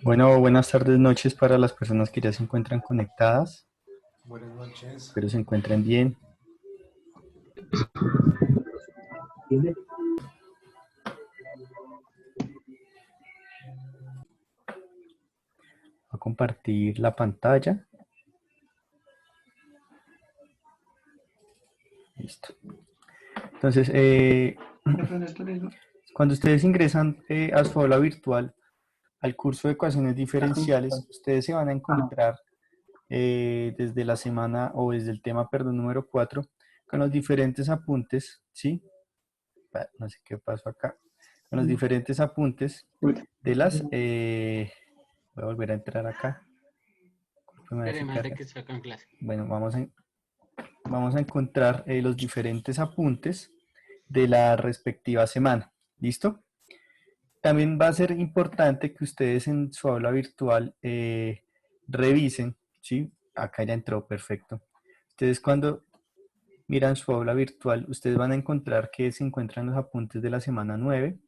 Bueno, buenas tardes, noches para las personas que ya se encuentran conectadas. Buenas noches. Espero se encuentren bien. Voy a compartir la pantalla. Listo. Entonces, cuando ustedes ingresan a su aula virtual al curso de ecuaciones diferenciales, ustedes se van a encontrar desde la semana o desde el tema, perdón, número 4, con los diferentes apuntes, ¿sí? No sé qué pasó acá. Con los diferentes apuntes de las... voy a volver a entrar acá. Además de que estoy acá en clase. Bueno, vamos a encontrar los diferentes apuntes de la respectiva semana. ¿Listo? También va a ser importante que ustedes en su aula virtual revisen, ¿sí? Acá ya entró, perfecto. Ustedes cuando miran su aula virtual, ustedes van a encontrar que se encuentran los apuntes de la semana 9,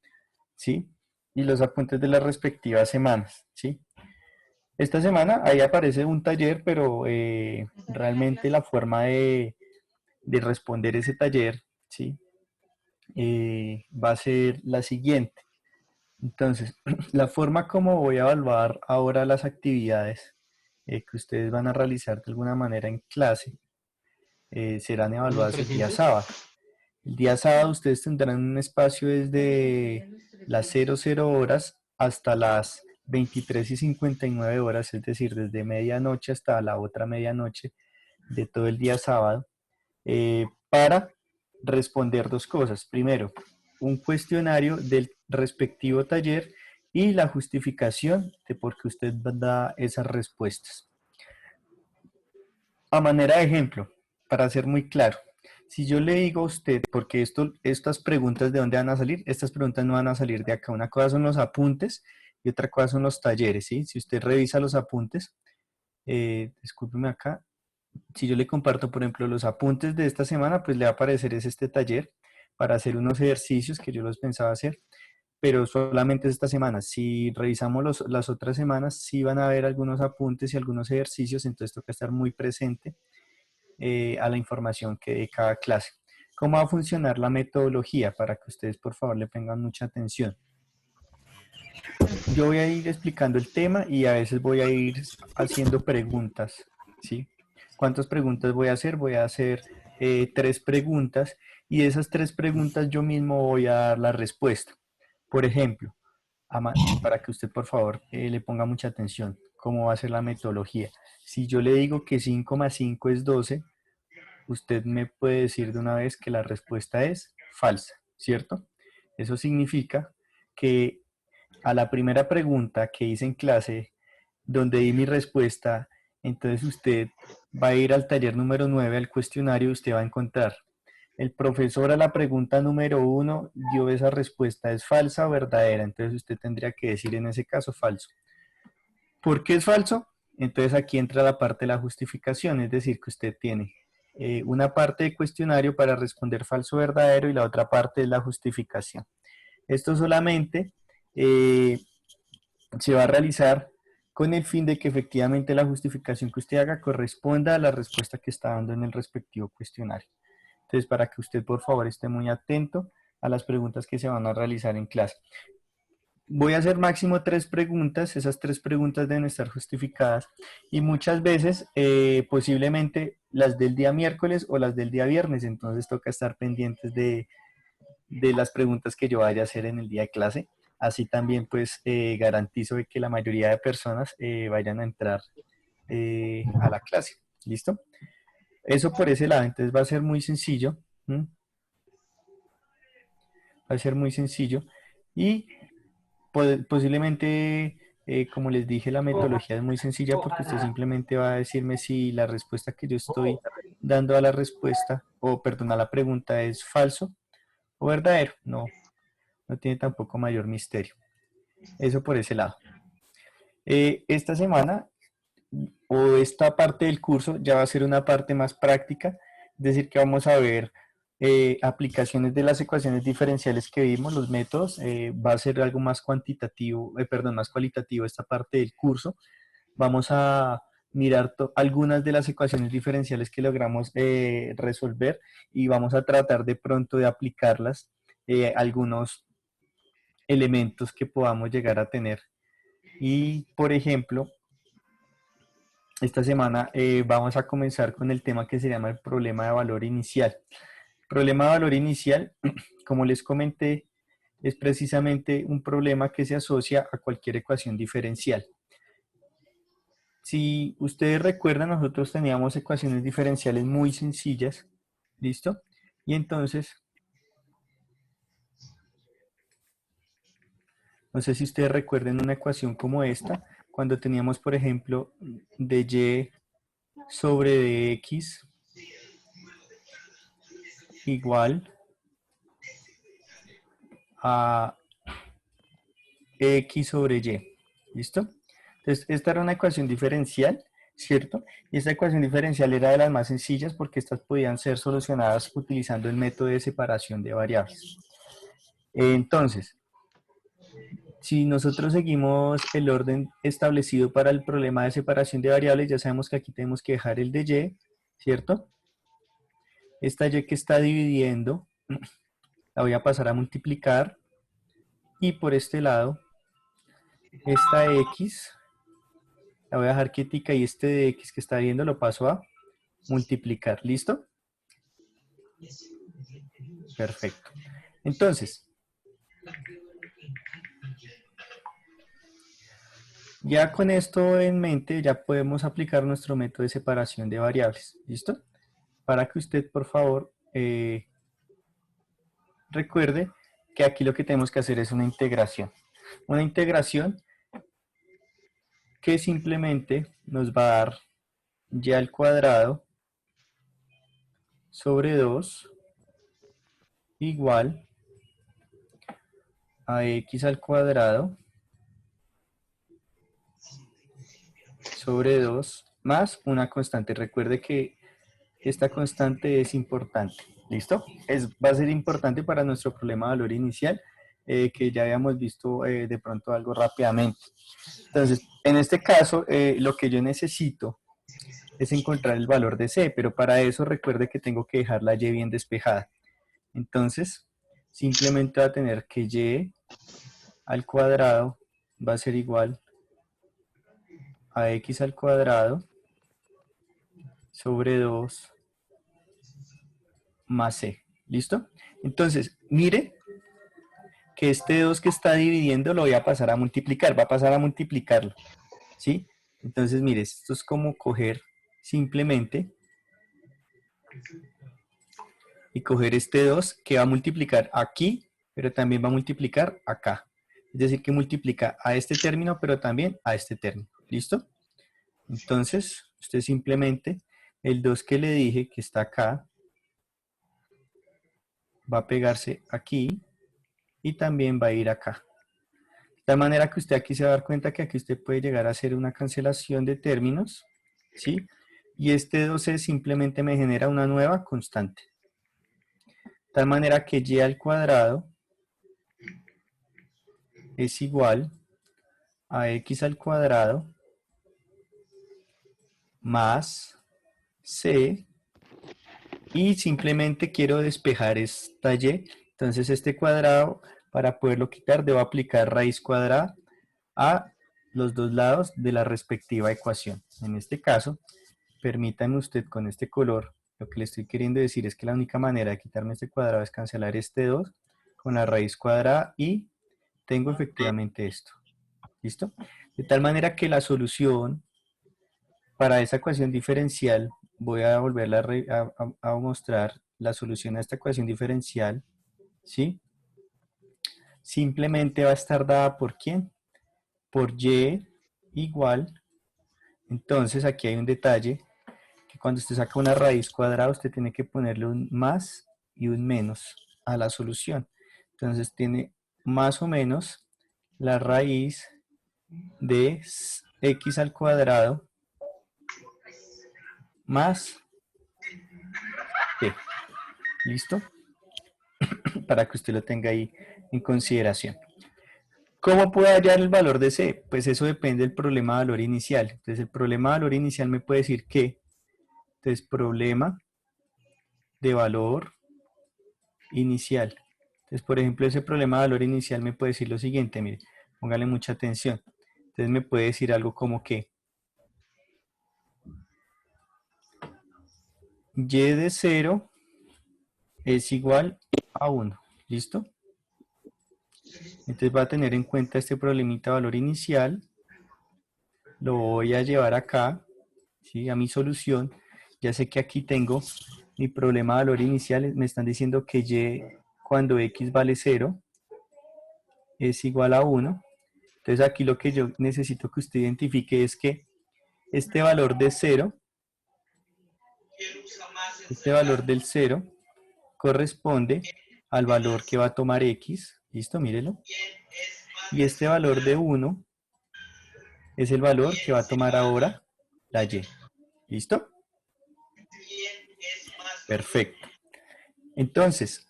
¿sí? Y los apuntes de las respectivas semanas, ¿sí? Esta semana ahí aparece un taller, pero realmente la forma de responder ese taller, ¿sí? Va a ser la siguiente. Entonces, la forma como voy a evaluar ahora las actividades que ustedes van a realizar de alguna manera en clase serán evaluadas el día sábado. El día sábado ustedes tendrán un espacio desde las 00 horas hasta las 23:59 horas, es decir, desde medianoche hasta la otra medianoche de todo el día sábado, para responder dos cosas. Primero, un cuestionario del respectivo taller y la justificación de por qué usted da esas respuestas. A manera de ejemplo, para ser muy claro, si yo le digo a usted, porque estas preguntas de dónde van a salir, estas preguntas no van a salir de acá. Una cosa son los apuntes y otra cosa son los talleres, ¿sí? Si usted revisa los apuntes, discúlpeme acá, si yo le comparto, por ejemplo, los apuntes de esta semana, pues le va a aparecer este taller para hacer unos ejercicios que yo los pensaba hacer, pero solamente esta semana. Si revisamos las otras semanas, sí van a haber algunos apuntes y algunos ejercicios, entonces toca estar muy presente a la información que de cada clase. ¿Cómo va a funcionar la metodología? Para que ustedes, por favor, le pongan mucha atención. Yo voy a ir explicando el tema y a veces voy a ir haciendo preguntas, ¿sí? ¿Cuántas preguntas voy a hacer? Voy a hacer 3 preguntas y de esas 3 preguntas yo mismo voy a dar la respuesta. Por ejemplo, para que usted por favor le ponga mucha atención, ¿cómo va a ser la metodología? Si yo le digo que 5 más 5 es 12, usted me puede decir de una vez que la respuesta es falsa, ¿cierto? Eso significa que a la primera pregunta que hice en clase, donde di mi respuesta, entonces usted va a ir al taller número 9, al cuestionario, y usted va a encontrar: el profesor a la pregunta número 1 dio esa respuesta, ¿es falsa o verdadera? Entonces usted tendría que decir en ese caso falso. ¿Por qué es falso? Entonces aquí entra la parte de la justificación, es decir, que usted tiene una parte de cuestionario para responder falso o verdadero y la otra parte es la justificación. Esto solamente se va a realizar con el fin de que efectivamente la justificación que usted haga corresponda a la respuesta que está dando en el respectivo cuestionario. Entonces, para que usted por favor esté muy atento a las preguntas que se van a realizar en clase. Voy a hacer máximo 3 preguntas, esas 3 preguntas deben estar justificadas y muchas veces posiblemente las del día miércoles o las del día viernes, entonces toca estar pendientes de las preguntas que yo vaya a hacer en el día de clase. Así también pues garantizo de que la mayoría de personas vayan a entrar a la clase. ¿Listo? Eso por ese lado, entonces va a ser muy sencillo. ¿Mm? Va a ser muy sencillo y posiblemente, como les dije, la metodología es muy sencilla porque usted simplemente va a decirme si la respuesta que yo estoy dando a la respuesta, o perdón, a la pregunta es falso o verdadero. No, no tiene tampoco mayor misterio. Eso por ese lado. Esta semana o esta parte del curso ya va a ser una parte más práctica, es decir, que vamos a ver aplicaciones de las ecuaciones diferenciales que vimos, los métodos, va a ser algo más cuantitativo, perdón, más cualitativo esta parte del curso. Vamos a mirar algunas de las ecuaciones diferenciales que logramos resolver y vamos a tratar de pronto de aplicarlas algunos elementos que podamos llegar a tener. Y, por ejemplo, esta semana vamos a comenzar con el tema que se llama el problema de valor inicial. El problema de valor inicial, como les comenté, es precisamente un problema que se asocia a cualquier ecuación diferencial. Si ustedes recuerdan, nosotros teníamos ecuaciones diferenciales muy sencillas, ¿listo? Y entonces, no sé si ustedes recuerden una ecuación como esta, cuando teníamos, por ejemplo, de y sobre de x igual a x sobre y, ¿listo? Entonces, esta era una ecuación diferencial, ¿cierto? Y esta ecuación diferencial era de las más sencillas porque estas podían ser solucionadas utilizando el método de separación de variables. Entonces, si nosotros seguimos el orden establecido para el problema de separación de variables, ya sabemos que aquí tenemos que dejar el de y, ¿cierto? Esta y que está dividiendo, la voy a pasar a multiplicar, y por este lado, esta x, la voy a dejar quietica, y este de x que está viendo lo paso a multiplicar, ¿listo? Perfecto. Entonces, ya con esto en mente, ya podemos aplicar nuestro método de separación de variables, ¿listo? Para que usted, por favor, recuerde que aquí lo que tenemos que hacer es una integración. Una integración que simplemente nos va a dar y al cuadrado sobre 2 igual a x al cuadrado sobre 2 más una constante. Recuerde que esta constante es importante. ¿Listo? Va a ser importante para nuestro problema de valor inicial, que ya habíamos visto de pronto algo rápidamente. Entonces, en este caso, lo que yo necesito es encontrar el valor de c, pero para eso recuerde que tengo que dejar la y bien despejada. Entonces, simplemente va a tener que y al cuadrado va a ser igual a x al cuadrado sobre 2 más c. ¿Listo? Entonces, mire que este 2 que está dividiendo lo voy a pasar a multiplicar, va a pasar a multiplicarlo, ¿sí? Entonces, mire, esto es como coger simplemente y coger este 2 que va a multiplicar aquí, pero también va a multiplicar acá. Es decir, que multiplica a este término, pero también a este término. ¿Listo? Entonces, usted simplemente, el 2 que le dije que está acá, va a pegarse aquí y también va a ir acá. De tal manera que usted aquí se va a dar cuenta que aquí usted puede llegar a hacer una cancelación de términos, ¿sí? Y este 2c simplemente me genera una nueva constante. De tal manera que y al cuadrado es igual a x al cuadrado más c, y simplemente quiero despejar esta y, entonces este cuadrado, para poderlo quitar, debo aplicar raíz cuadrada a los dos lados de la respectiva ecuación. En este caso, permítame usted con este color, lo que le estoy queriendo decir es que la única manera de quitarme este cuadrado es cancelar este 2 con la raíz cuadrada y tengo efectivamente esto. ¿Listo? De tal manera que la solución para esa ecuación diferencial, voy a volver a mostrar la solución a esta ecuación diferencial, ¿sí? Simplemente va a estar dada por ¿quién? Por y igual, entonces aquí hay un detalle, que cuando usted saca una raíz cuadrada, usted tiene que ponerle un más y un menos a la solución. Entonces tiene más o menos la raíz de x al cuadrado más t. ¿Listo? Para que usted lo tenga ahí en consideración. ¿Cómo puedo hallar el valor de C? Pues eso depende del problema de valor inicial. Entonces el problema de valor inicial me puede decir que, entonces problema de valor inicial. Entonces, por ejemplo, ese problema de valor inicial me puede decir lo siguiente, mire, póngale mucha atención. Entonces me puede decir algo como que y de 0 es igual a 1. ¿Listo? Entonces va a tener en cuenta este problemita de valor inicial. Lo voy a llevar acá, ¿sí? A mi solución. Ya sé que aquí tengo mi problema de valor inicial. Me están diciendo que y cuando x vale 0 es igual a 1. Entonces aquí lo que yo necesito que usted identifique es que este valor de 0, este valor del 0 corresponde al valor que va a tomar x. ¿Listo? Mírelo. Y este valor de 1 es el valor que va a tomar ahora la y. ¿Listo? Perfecto. Entonces,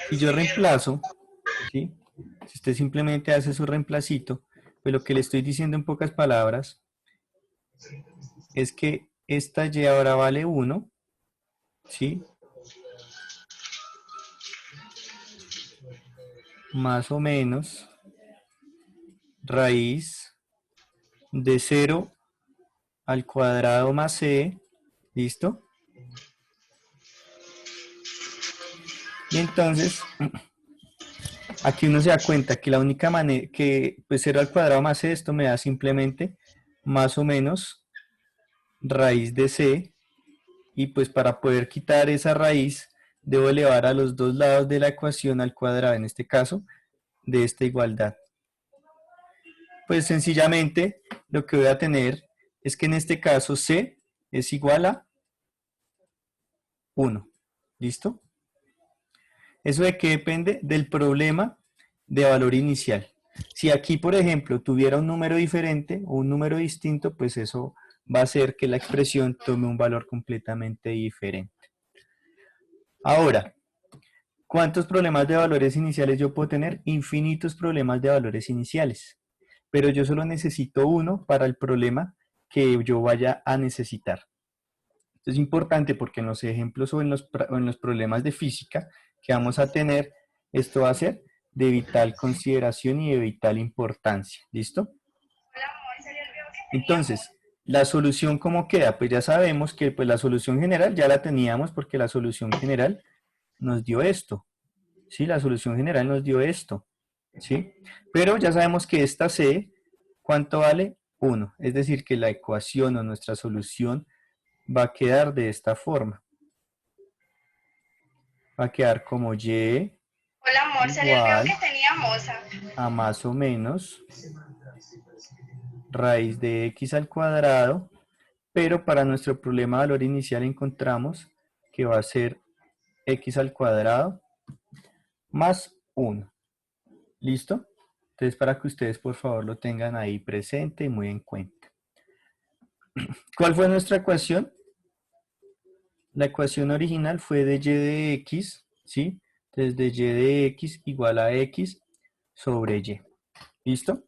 si yo reemplazo, ¿sí? Si usted simplemente hace su reemplacito, pues lo que le estoy diciendo en pocas palabras es que esta y ahora vale 1, ¿sí? Más o menos raíz de 0 al cuadrado más c, ¿listo? Y entonces, aquí uno se da cuenta que la única manera que pues 0 al cuadrado más c, esto me da simplemente más o menos raíz de c, y pues para poder quitar esa raíz debo elevar a los dos lados de la ecuación al cuadrado, en este caso, de esta igualdad. Pues sencillamente lo que voy a tener es que en este caso c es igual a 1. ¿Listo? ¿Eso de qué depende? Del problema de valor inicial. Si aquí, por ejemplo, tuviera un número diferente o un número distinto, pues eso va a hacer que la expresión tome un valor completamente diferente. Ahora, ¿cuántos problemas de valores iniciales yo puedo tener? Infinitos problemas de valores iniciales. Pero yo solo necesito uno para el problema que yo vaya a necesitar. Esto es importante porque en los ejemplos o en los problemas de física que vamos a tener, esto va a ser de vital consideración y de vital importancia. ¿Listo? Entonces, la solución, ¿cómo queda? Pues ya sabemos que pues, la solución general ya la teníamos porque la solución general nos dio esto. ¿Sí? La solución general nos dio esto. ¿Sí? Pero ya sabemos que esta C, ¿cuánto vale? 1. Es decir, que la ecuación o nuestra solución va a quedar de esta forma. Va a quedar como y Hola amor, salió el video que teníamos. a más o menos raíz de x al cuadrado, pero para nuestro problema de valor inicial encontramos que va a ser x al cuadrado más 1. ¿Listo? Entonces para que ustedes por favor lo tengan ahí presente y muy en cuenta. ¿Cuál fue nuestra ecuación? La ecuación original fue de y de x, ¿sí? Entonces de y de x igual a x sobre y. ¿Listo?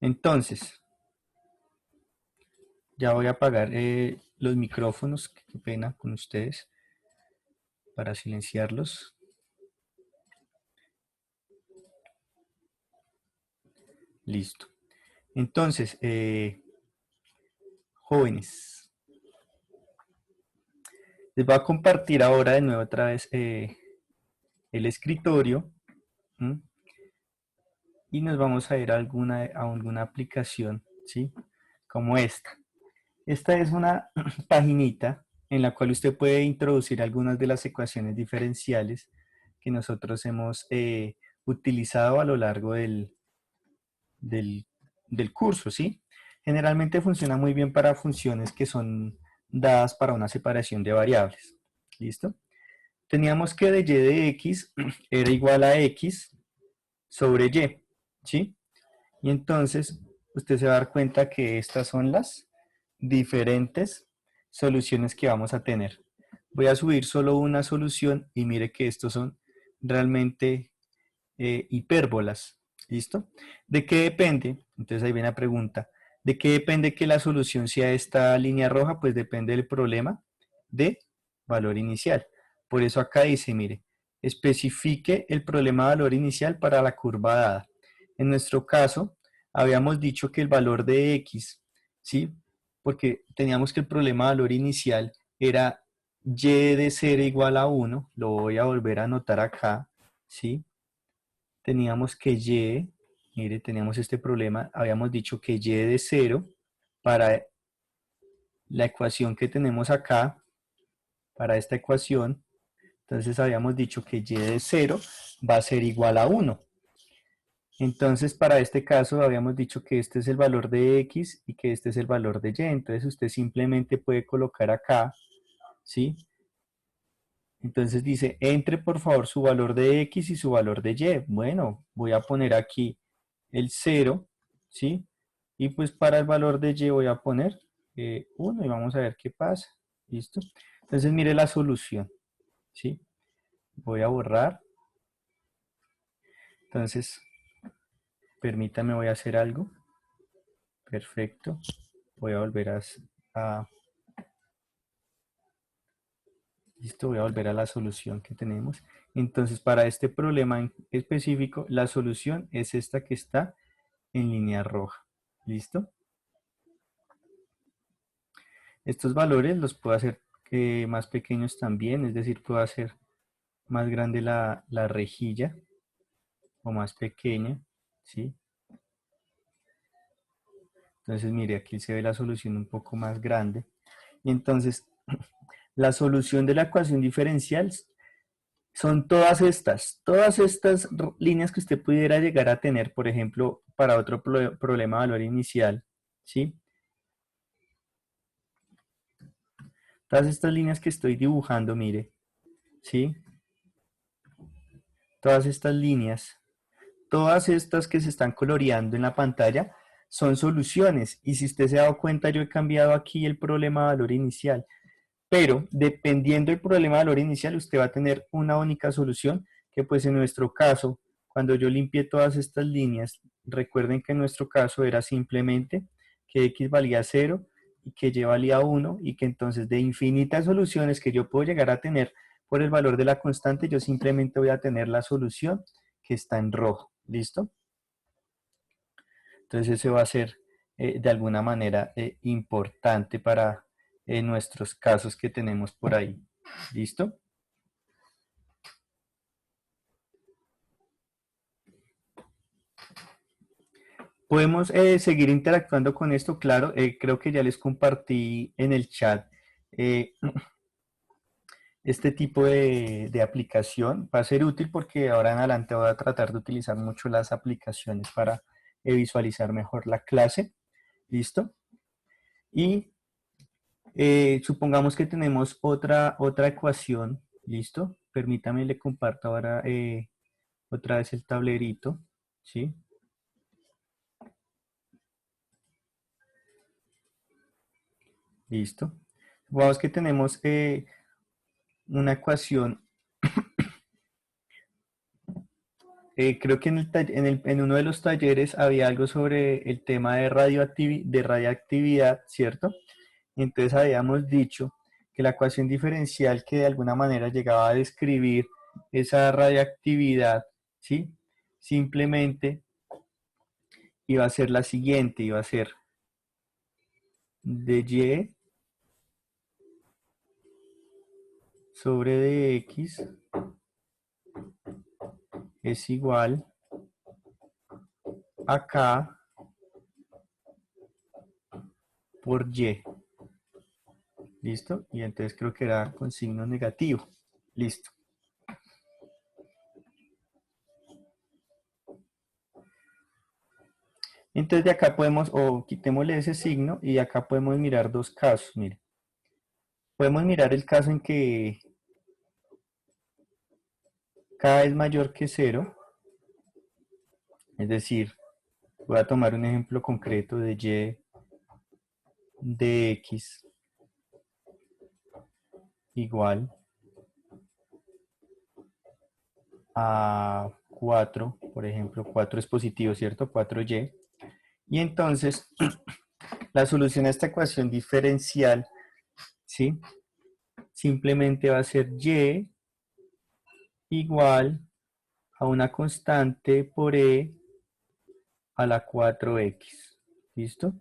Entonces, ya voy a apagar los micrófonos, qué pena con ustedes, para silenciarlos. Listo. Entonces, jóvenes, les voy a compartir ahora de nuevo otra vez el escritorio. ¿Mm? Y nos vamos a ir a alguna aplicación, ¿sí? Como esta. Esta es una paginita en la cual usted puede introducir algunas de las ecuaciones diferenciales que nosotros hemos utilizado a lo largo del curso, ¿sí? Generalmente funciona muy bien para funciones que son dadas para una separación de variables. ¿Listo? teníamos que de y de x era igual a x sobre y, ¿sí? Y entonces usted se va a dar cuenta que estas son las diferentes soluciones que vamos a tener. Voy a subir solo una solución y mire que estos son realmente hipérbolas. ¿Listo? ¿De qué depende? Entonces ahí viene la pregunta. ¿De qué depende que la solución sea esta línea roja? Pues depende del problema de valor inicial. Por eso acá dice, mire, especifique el problema de valor inicial para la curva dada. En nuestro caso, habíamos dicho que el valor de x, ¿sí? Porque teníamos que el problema de valor inicial era y de 0 igual a 1. Lo voy a volver a anotar acá, ¿sí? Teníamos que y, mire, teníamos este problema, habíamos dicho que y de 0 para la ecuación que tenemos acá, para esta ecuación, entonces habíamos dicho que y de 0 va a ser igual a 1. Entonces para este caso habíamos dicho que este es el valor de x y que este es el valor de y, entonces usted simplemente puede colocar acá, ¿sí? Entonces dice, entre por favor su valor de x y su valor de y. Bueno, voy a poner aquí el 0, ¿sí? Y pues para el valor de y voy a poner 1 y vamos a ver qué pasa. ¿Listo? Entonces mire la solución, ¿sí? Voy a borrar. Entonces, permítame, voy a hacer algo. Perfecto. Voy a volver listo, voy a volver a la solución que tenemos. Entonces, para este problema en específico, la solución es esta que está en línea roja. ¿Listo? Estos valores los puedo hacer más pequeños también, es decir, puedo hacer más grande la rejilla o más pequeña, ¿sí? Entonces, mire, aquí se ve la solución un poco más grande. Y entonces, la solución de la ecuación diferencial son todas estas líneas que usted pudiera llegar a tener, por ejemplo, para otro problema de valor inicial, ¿sí? Todas estas líneas que estoy dibujando, mire, ¿sí? Todas estas líneas, todas estas que se están coloreando en la pantalla, son soluciones. Y si usted se ha dado cuenta, yo he cambiado aquí el problema de valor inicial. Pero dependiendo del problema de valor inicial, usted va a tener una única solución, que pues en nuestro caso, cuando yo limpié todas estas líneas, recuerden que en nuestro caso era simplemente que x valía 0 y que y valía 1 y que entonces de infinitas soluciones que yo puedo llegar a tener por el valor de la constante, yo simplemente voy a tener la solución que está en rojo. ¿Listo? Entonces ese va a ser de alguna manera importante para nuestros casos que tenemos por ahí. ¿Listo? Podemos seguir interactuando con esto, claro, creo que ya les compartí en el chat este tipo de aplicación. Va a ser útil porque ahora en adelante voy a tratar de utilizar mucho las aplicaciones para visualizar mejor la clase. ¿Listo? Y supongamos que tenemos otra ecuación. ¿Listo? Permítame, le comparto ahora otra vez el tablerito. ¿Sí? Listo. Supongamos que tenemos una ecuación. Creo que en uno de los talleres había algo sobre el tema de radiactividad, ¿cierto? Entonces habíamos dicho que la ecuación diferencial que de alguna manera llegaba a describir esa radiactividad, ¿sí? Simplemente iba a ser la siguiente, iba a ser dy sobre dx es igual a k por y. ¿Listo? Y entonces creo que era con signo negativo. Listo. Entonces de acá podemos, o quitémosle ese signo y de acá podemos mirar dos casos. Mire. Podemos mirar el caso en que K es mayor que 0, es decir, voy a tomar un ejemplo concreto de y de x igual a 4, por ejemplo, 4 es positivo, ¿cierto? 4y. Y entonces, la solución a esta ecuación diferencial, ¿sí? Simplemente va a ser y igual a una constante por e a la 4x. ¿Listo?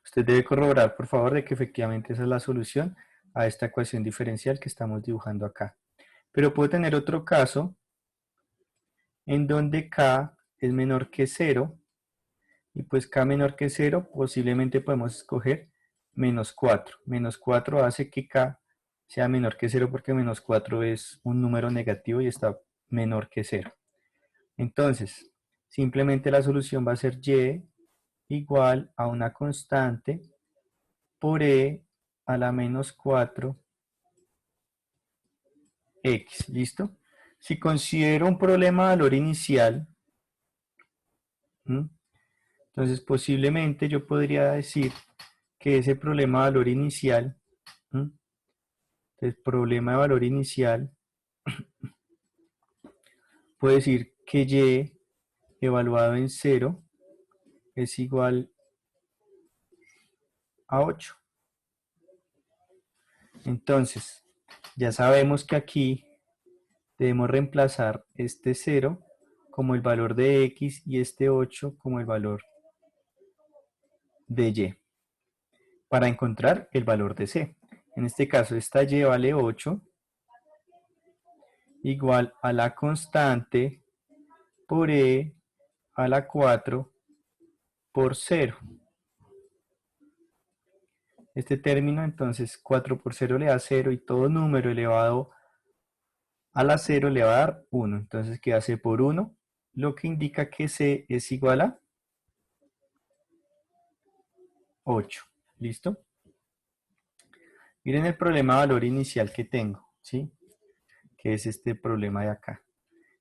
Usted debe corroborar, por favor, de que efectivamente esa es la solución a esta ecuación diferencial que estamos dibujando acá. Pero puedo tener otro caso en donde k es menor que 0, y pues k menor que 0 posiblemente podemos escoger menos 4. Menos 4 hace que k sea menor que 0 porque menos 4 es un número negativo y está menor que 0. Entonces, simplemente la solución va a ser y igual a una constante por e a la menos 4x. ¿Listo? Si considero un problema de valor inicial, entonces posiblemente yo podría decir que ese problema de valor inicial, el problema de valor inicial, puede decir que y evaluado en 0 es igual a 8. Entonces, ya sabemos que aquí debemos reemplazar este 0 como el valor de x y este 8 como el valor de y para encontrar el valor de c. En este caso, esta y vale 8 igual a la constante por e a la 4 por 0. Este término, entonces, 4 por 0 le da 0 y todo número elevado a la 0 le va a dar 1. Entonces queda c por 1, lo que indica que c es igual a 8. ¿Listo? Miren el problema de valor inicial que tengo, ¿sí? Que es este problema de acá.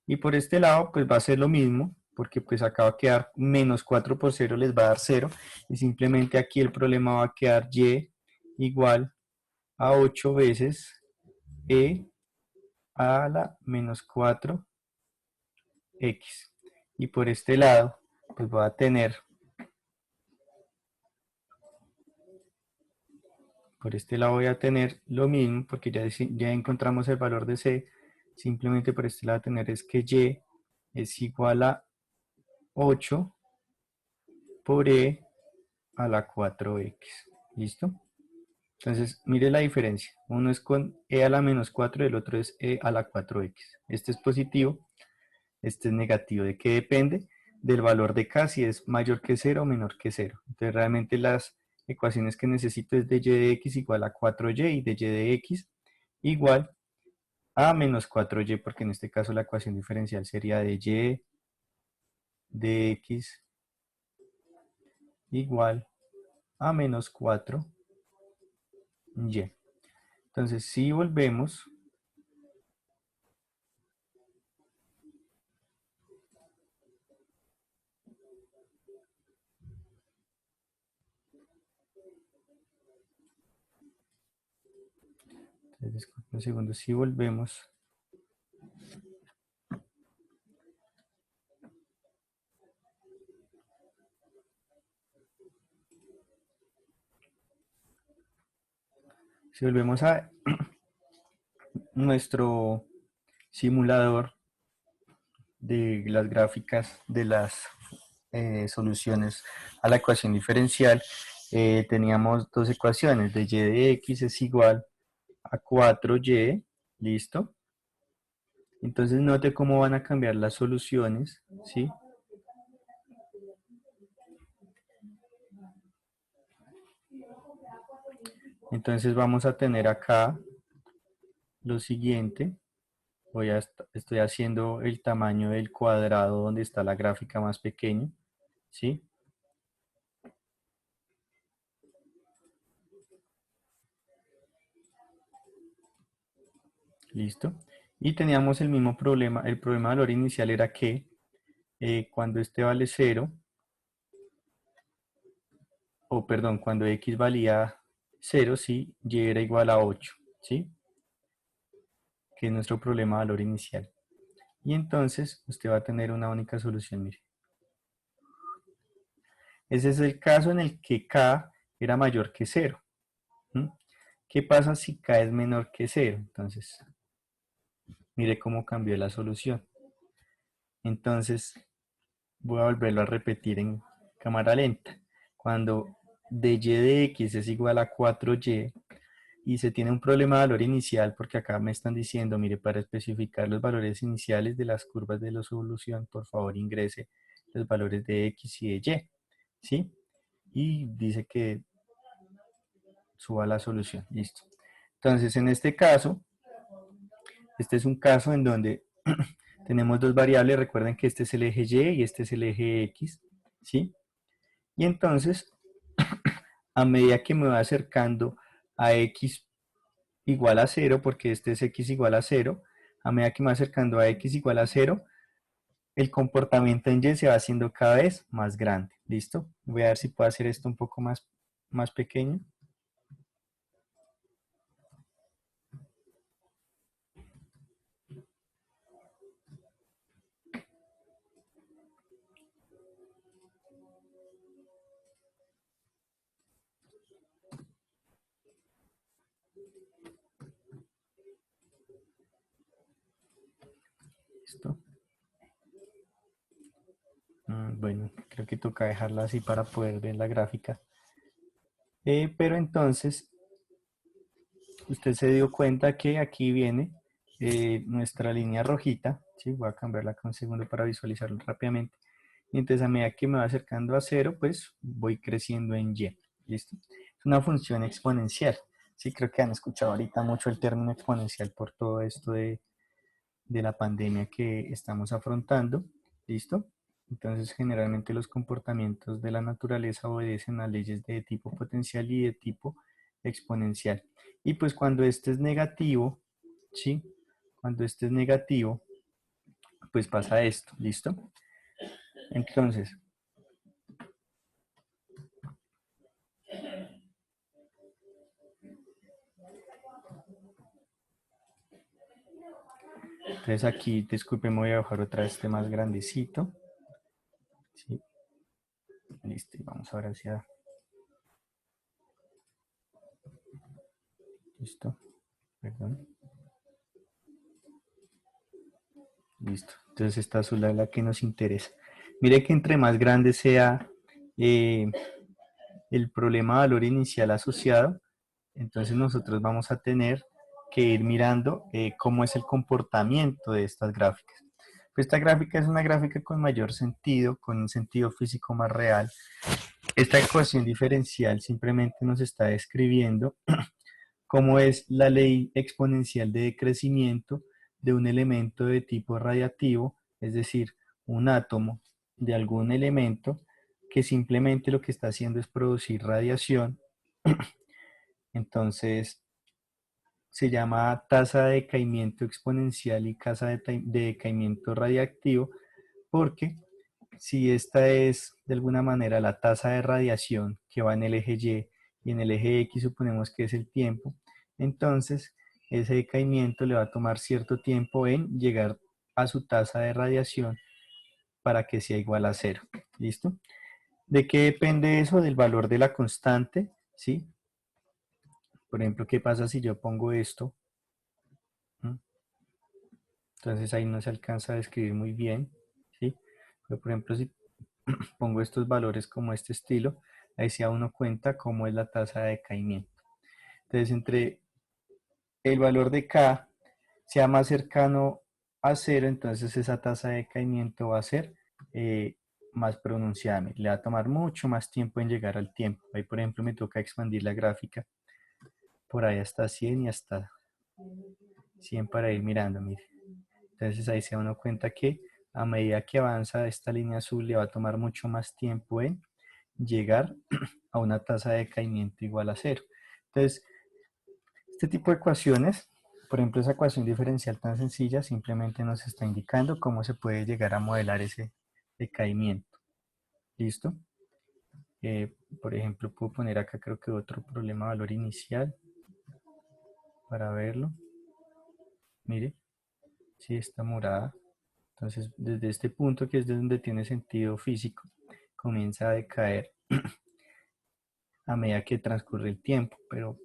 Y por este lado, pues va a ser lo mismo, porque pues acá va a quedar menos 4 por 0 les va a dar 0. Y simplemente aquí el problema va a quedar y igual a 8 veces e a la menos 4x. Y por este lado, pues voy a tener, por este lado voy a tener lo mismo, porque ya encontramos el valor de c. Simplemente por este lado voy a tener es que y es igual a 8 por e a la 4x. ¿Listo? Entonces, mire la diferencia. Uno es con e a la menos 4 y el otro es e a la 4x. Este es positivo, este es negativo. ¿De qué depende? Del valor de k, si es mayor que 0 o menor que 0. Entonces, realmente las ecuaciones que necesito es de y de x igual a 4y y de y de x igual a menos 4y, porque en este caso la ecuación diferencial sería de y de x igual a menos 4y. Entonces, si volvemos, disculpen un segundo, si volvemos, a nuestro simulador de las gráficas de las soluciones a la ecuación diferencial, teníamos dos ecuaciones, de y de x es igual a 4y, ¿listo? Entonces note cómo van a cambiar las soluciones, ¿sí? Entonces vamos a tener acá lo siguiente. Estoy haciendo el tamaño del cuadrado donde está la gráfica más pequeña, ¿sí? ¿Listo? Y teníamos el mismo problema. El problema de valor inicial era que cuando este vale 0, o perdón, cuando x valía 0, sí, y era igual a 8, ¿sí? Que es nuestro problema de valor inicial. Y entonces usted va a tener una única solución, mire. Ese es el caso en el que k era mayor que 0. ¿Qué pasa si k es menor que 0? Entonces, mire cómo cambió la solución. Entonces, voy a volverlo a repetir en cámara lenta. Cuando dy de x es igual a 4y y se tiene un problema de valor inicial, porque acá me están diciendo, mire, para especificar los valores iniciales de las curvas de la solución, por favor ingrese los valores de x y de y, ¿sí? Y dice que suba la solución, listo. Entonces, en este caso, este es un caso en donde tenemos dos variables, recuerden que este es el eje y y este es el eje x, ¿sí? Y entonces, a medida que me va acercando a x igual a 0, porque este es x igual a 0, a medida que me va acercando a x igual a 0, el comportamiento en y se va haciendo cada vez más grande, ¿listo? Voy a ver si puedo hacer esto un poco más pequeño. ¿Listo? Bueno, creo que toca dejarla así para poder ver la gráfica. Pero entonces, usted se dio cuenta que aquí viene nuestra línea rojita, ¿sí? Voy a cambiarla con un segundo para visualizarlo rápidamente. Y entonces a medida que me va acercando a 0, pues voy creciendo en y. ¿Listo? Es una función exponencial. Sí, creo que han escuchado ahorita mucho el término exponencial por todo esto de la pandemia que estamos afrontando. ¿Listo? Entonces, generalmente los comportamientos de la naturaleza obedecen a leyes de tipo potencial y de tipo exponencial. Y pues cuando este es negativo, ¿sí? Cuando este es negativo, pues pasa esto, ¿listo? Entonces, aquí, disculpen, voy a bajar otra vez este más grandecito. ¿Sí? Listo, y vamos ahora hacia... Listo, perdón. Listo, entonces esta azul es la que nos interesa. Mire que entre más grande sea el problema de valor inicial asociado, entonces nosotros vamos a tener que ir mirando cómo es el comportamiento de estas gráficas. Pues esta gráfica es una gráfica con mayor sentido, con un sentido físico más real. Esta ecuación diferencial simplemente nos está describiendo cómo es la ley exponencial de decrecimiento de un elemento de tipo radiativo, es decir, un átomo de algún elemento que simplemente lo que está haciendo es producir radiación. Entonces, se llama tasa de decaimiento exponencial y tasa de decaimiento radiactivo, porque si esta es de alguna manera la tasa de radiación que va en el eje y en el eje X suponemos que es el tiempo, entonces ese decaimiento le va a tomar cierto tiempo en llegar a su tasa de radiación para que sea igual a 0. ¿Listo? ¿De qué depende eso? Del valor de la constante, ¿sí? Por ejemplo, ¿qué pasa si yo pongo esto? Entonces ahí no se alcanza a describir muy bien, ¿sí? Pero por ejemplo, si pongo estos valores como este estilo, ahí se da uno cuenta cómo es la tasa de decaimiento. Entonces, entre el valor de K sea más cercano a 0, entonces esa tasa de decaimiento va a ser más pronunciada. Le va a tomar mucho más tiempo en llegar al tiempo. Ahí, por ejemplo, me toca expandir la gráfica por ahí hasta 100 y hasta 100 para ir mirando, mire. Entonces ahí se da uno cuenta que a medida que avanza esta línea azul le va a tomar mucho más tiempo en llegar a una tasa de decaimiento igual a 0. Entonces, este tipo de ecuaciones Por ejemplo, esa ecuación diferencial tan sencilla simplemente nos está indicando cómo se puede llegar a modelar ese decaimiento. ¿Listo? Por ejemplo, puedo poner acá creo que otro problema valor inicial para verlo. Mire, si está morada. Entonces, desde este punto, que es de donde tiene sentido físico, comienza a decaer a medida que transcurre el tiempo. Pero,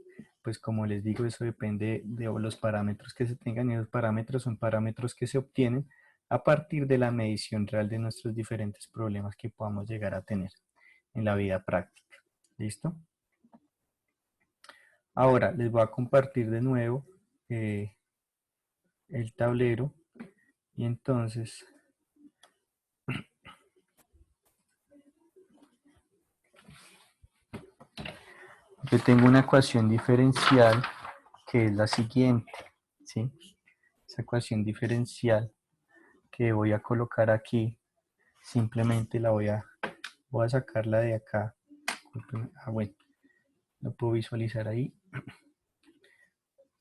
pues como les digo, eso depende de los parámetros que se tengan. Y los parámetros son parámetros que se obtienen a partir de la medición real de nuestros diferentes problemas que podamos llegar a tener en la vida práctica. ¿Listo? Ahora les voy a compartir de nuevo el tablero y entonces yo tengo una ecuación diferencial que es la siguiente, ¿sí? Esa ecuación diferencial que voy a colocar aquí, simplemente voy a sacarla de acá. Bueno, lo puedo visualizar ahí.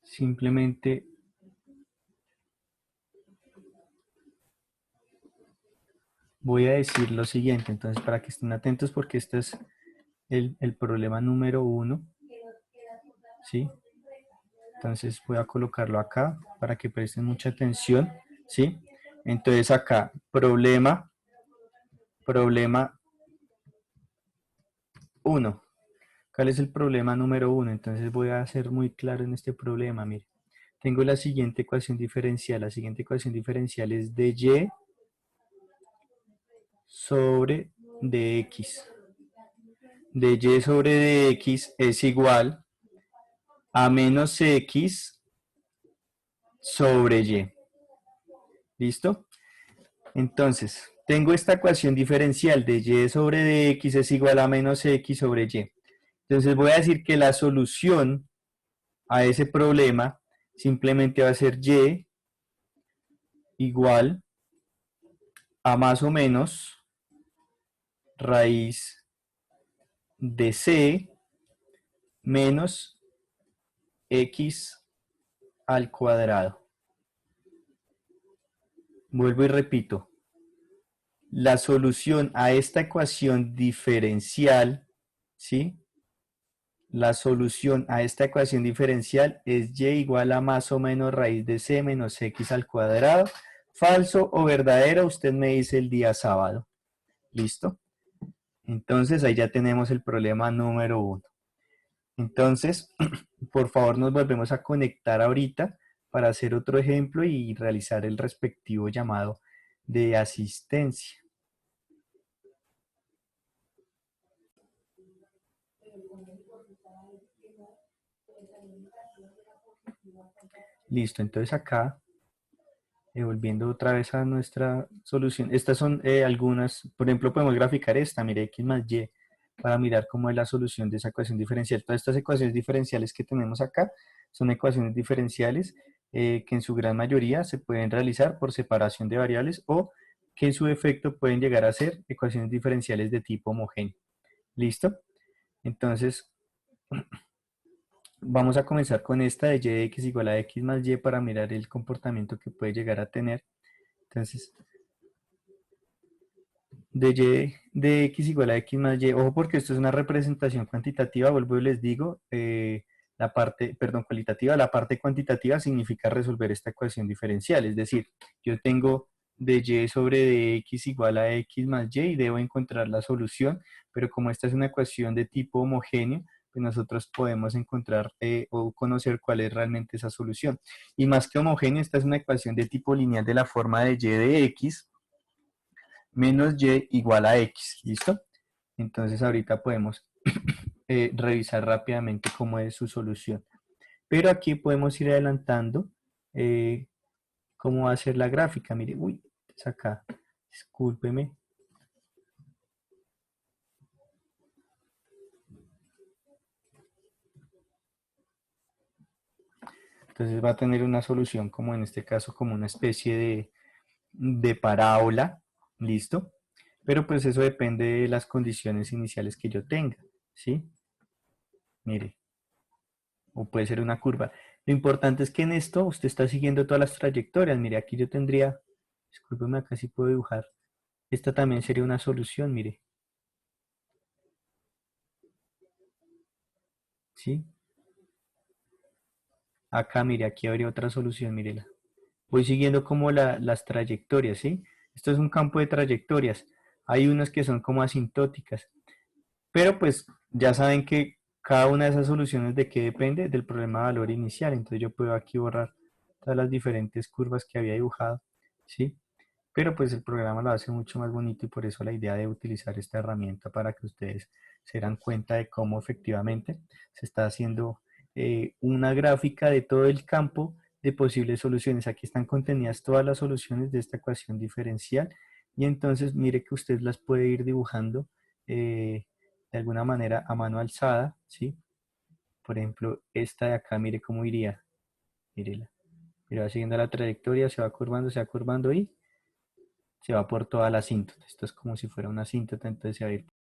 Simplemente voy a decir lo siguiente, entonces para que estén atentos porque este es el problema número 1, ¿sí? Entonces voy a colocarlo acá para que presten mucha atención, ¿sí? Entonces acá, problema 1. ¿Cuál es el problema número 1? Entonces voy a ser muy claro en este problema, mire. Tengo la siguiente ecuación diferencial. La siguiente ecuación diferencial es de y sobre dx. De y sobre dx es igual a menos x sobre y. ¿Listo? Entonces, tengo esta ecuación diferencial de y sobre dx es igual a menos x sobre y. Entonces voy a decir que la solución a ese problema simplemente va a ser y igual a más o menos raíz de c menos x al cuadrado. Vuelvo y repito. La solución a esta ecuación diferencial, ¿sí? La solución a esta ecuación diferencial es y igual a más o menos raíz de c menos x al cuadrado. Falso o verdadero, usted me dice el día sábado. ¿Listo? Entonces ahí ya tenemos el problema número 1. Entonces, por favor nos volvemos a conectar ahorita para hacer otro ejemplo y realizar el respectivo llamado de asistencia. Listo, entonces acá, volviendo otra vez a nuestra solución, estas son algunas, por ejemplo podemos graficar esta, mire x más y, para mirar cómo es la solución de esa ecuación diferencial. Todas estas ecuaciones diferenciales que tenemos acá son ecuaciones diferenciales que en su gran mayoría se pueden realizar por separación de variables o que en su defecto pueden llegar a ser ecuaciones diferenciales de tipo homogéneo. ¿Listo? Entonces, vamos a comenzar con esta de y de x igual a x más y para mirar el comportamiento que puede llegar a tener. Entonces, de y de x igual a x más y, ojo porque esto es una representación cuantitativa, vuelvo y les digo, la parte, perdón, cualitativa, la parte cuantitativa significa resolver esta ecuación diferencial, es decir, yo tengo de y sobre dx igual a x más y y debo encontrar la solución, pero como esta es una ecuación de tipo homogéneo, pues nosotros podemos encontrar o conocer cuál es realmente esa solución. Y más que homogéneo, esta es una ecuación de tipo lineal de la forma de y de x menos y igual a x, ¿listo? Entonces ahorita podemos revisar rápidamente cómo es su solución. Pero aquí podemos ir adelantando cómo va a ser la gráfica. Mire, uy, es acá, discúlpeme. Entonces va a tener una solución como en este caso, como una especie de parábola, ¿listo? Pero pues eso depende de las condiciones iniciales que yo tenga, ¿sí? Mire, o puede ser una curva. Lo importante es que en esto usted está siguiendo todas las trayectorias. Mire, aquí yo tendría, discúlpeme, acá sí puedo dibujar. Esta también sería una solución, mire. ¿Sí? Acá, mire, aquí habría otra solución, mírela. Voy siguiendo como las trayectorias, ¿sí? Esto es un campo de trayectorias. Hay unas que son como asintóticas. Pero pues ya saben que cada una de esas soluciones de qué depende del problema de valor inicial. Entonces yo puedo aquí borrar todas las diferentes curvas que había dibujado, ¿sí? Pero pues el programa lo hace mucho más bonito y por eso la idea de utilizar esta herramienta para que ustedes se dan cuenta de cómo efectivamente se está haciendo una gráfica de todo el campo de posibles soluciones. Aquí están contenidas todas las soluciones de esta ecuación diferencial y entonces mire que usted las puede ir dibujando de alguna manera a mano alzada, ¿sí? Por ejemplo, esta de acá, mire cómo iría, mírela. Mira, va siguiendo la trayectoria, se va curvando y se va por toda la asíntota. Esto es como si fuera una asíntota, entonces se va a ir